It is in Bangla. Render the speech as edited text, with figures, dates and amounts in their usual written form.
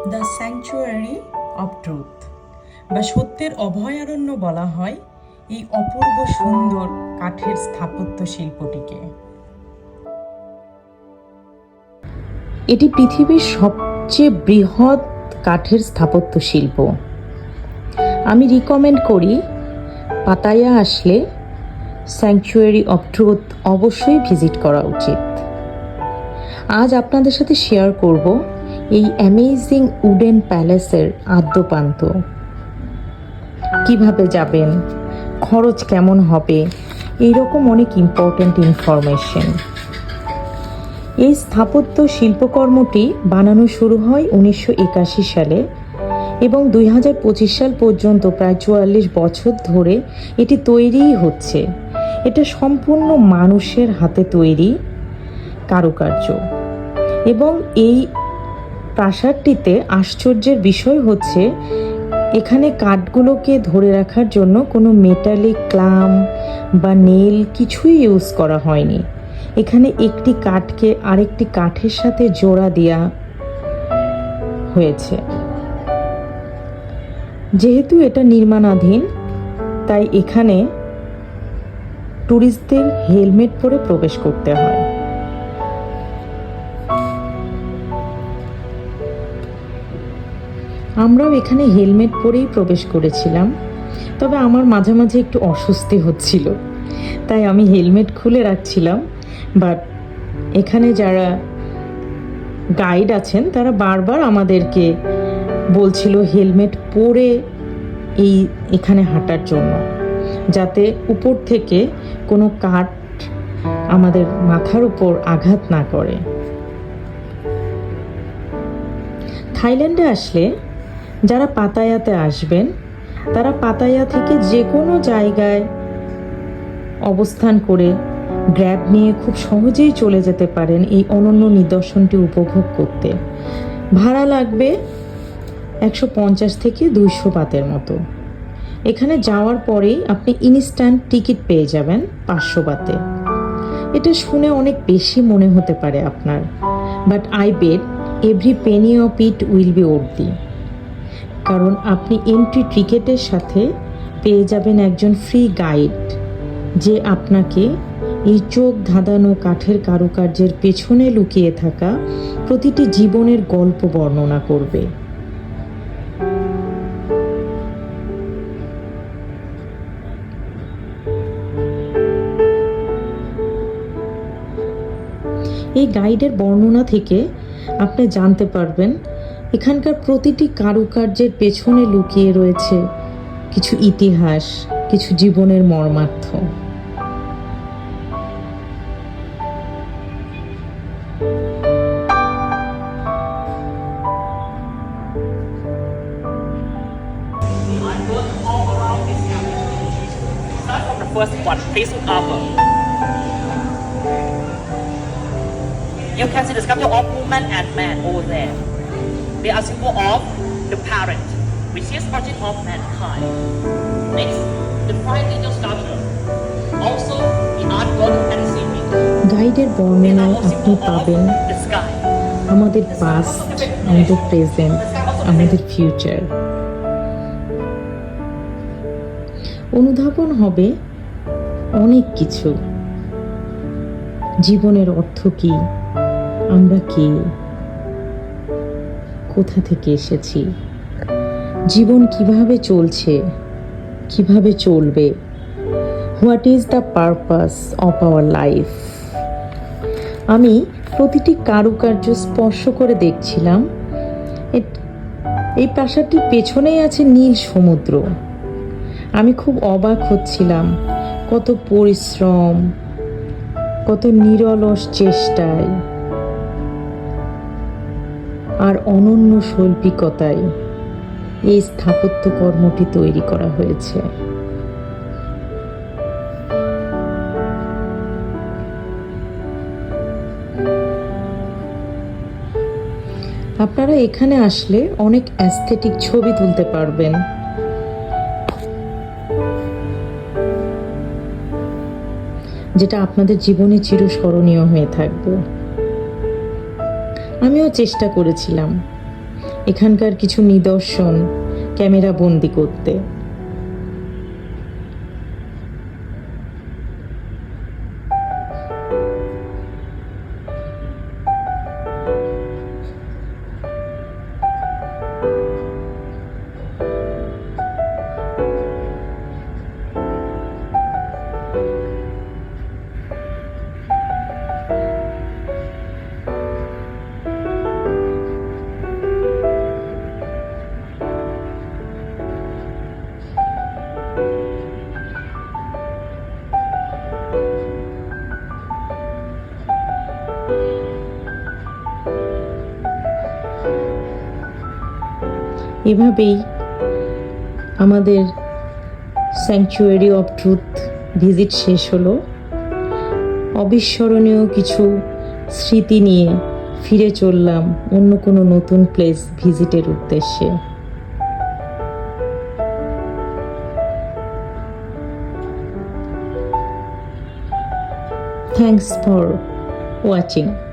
দ্য স্যাংচুয়ারি অব ট্রুথ বা সত্যের অভয়ারণ্য বলা হয় এই অপূর্ব সুন্দর কাঠের স্থাপত্য শিল্পটিকে। এটি পৃথিবীর সবচেয়ে বৃহৎ কাঠের স্থাপত্য শিল্প। আমি রিকমেন্ড করি পাতায়া আসলে স্যাংচুয়ারি অব ট্রুথ অবশ্যই ভিজিট করা উচিত। আজ আপনাদের সাথে শেয়ার করব এই অ্যামেজিং উডেন প্যালেসের আদ্যপান্ত। কিভাবে যাবেন, খরচ কেমন হবে, এইরকম অনেক ইম্পর্ট্যান্ট ইনফরমেশন। এই স্থাপত্য শিল্পকর্মটি বানানো শুরু হয় 1981 সালে এবং 2025 সাল পর্যন্ত প্রায় 44 বছর ধরে এটি তৈরিই হচ্ছে। এটা সম্পূর্ণ মানুষের হাতে তৈরি কারুকার্য এবং এই প্রাসাদটিতে আশ্চর্যের বিষয় হচ্ছে এখানে কাঠগুলোকে ধরে রাখার জন্য কোনো মেটালিক ক্লাম বা নেল কিছুই ইউজ করা হয়নি। এখানে একটি কাঠকে আরেকটি কাঠের সাথে জোড়া দেওয়া হয়েছে। যেহেতু এটা নির্মাণাধীন তাই এখানে ট্যুরিস্টদের হেলমেট পরে প্রবেশ করতে হয়। আমরাও এখানে হেলমেট পরেই প্রবেশ করেছিলাম, তবে আমার মাঝে মাঝে একটু অস্বস্তি হচ্ছিল, তাই আমি হেলমেট খুলে রাখছিলাম। বাট এখানে যারা গাইড আছেন তারা বারবার আমাদেরকে বলছিল হেলমেট পরে এখানে হাঁটার জন্য, যাতে উপর থেকে কোনো কাঠ আমাদের মাথার উপর আঘাত না করে। থাইল্যান্ডে আসলে যারা পাতায়াতে আসবেন তারা পাতায়া থেকে যে কোনো জায়গায় অবস্থান করে গ্র্যাব নিয়ে খুব সহজেই চলে যেতে পারেন এই অনন্য নিদর্শনটি উপভোগ করতে। ভাড়া লাগবে 150 থেকে 200 বাতের মতো। এখানে যাওয়ার পরেই আপনি ইনস্ট্যান্ট টিকিট পেয়ে যাবেন 500 বাতে। এটা শুনে অনেক বেশি মনে হতে পারে আপনার, but I bet every penny of it will be worthy. কারণ আপনি এন্ট্রি টিকেটের সাথে পেয়ে যাবেন একজন ফ্রি গাইড, যে আপনাকে এই চোখ ধাঁধানো কাঠের কারুকার্যের পেছনে লুকিয়ে থাকা প্রতিটি জীবনের গল্প বর্ণনা করবে। এই গাইডের বর্ণনা থেকে আপনি জানতে পারবেন এখানকার প্রতিটি কারুকার্যের পেছনে লুকিয়ে রয়েছে কিছু ইতিহাস, কিছু জীবনের মর্মার্থ। First one, please look up. You can see the sculpture of woman and man over there. They are symbol of the parent, which is origin of mankind. Next, the five angel sculpture. Also, the art god and seaweed. গাইডের বর্ণনায় আপনি পাবেন The sky. আমাদের পাস্ট, আমাদের প্রেজেন্ট, আমাদের ফিউচার। অনুধাবন হবে অনেক কিছু। জীবনের অর্থ কি, আমরা কে, কোথা থেকে এসেছি, জীবন কিভাবে চলছে, কিভাবে চলবে, what is the purpose of our life. আমি প্রতিটি কারুকার্য স্পর্শ করে দেখছিলাম। এই প্রাসাদটির পেছনেই আছে নীল সমুদ্র। আমি খুব অবাক হচ্ছিলাম কত পরিশ্রম, কত নিরলস চেষ্টায় আর অনন্য শৈল্পিকতায় এই স্থাপত্য কর্মটি তৈরি করা হয়েছে। আপনারা এখানে আসলে অনেক অ্যাস্থেটিক ছবি তুলতে পারবেন। যেটা আপনাদের জীবনে চিরস্মরণীয় হয়ে থাকবে। আমিও চেষ্টা করেছিলাম, এখানকার কিছু নিদর্শন ক্যামেরা বন্দি করতে। এভাবেই আমাদের স্যাংচুয়ারি অফ ট্রুথ ভিজিট শেষ হলো। অবিস্মরণীয় কিছু স্মৃতি নিয়ে ফিরে চললাম অন্য কোনো নতুন প্লেস ভিজিটের উদ্দেশ্যে। Thanks for watching.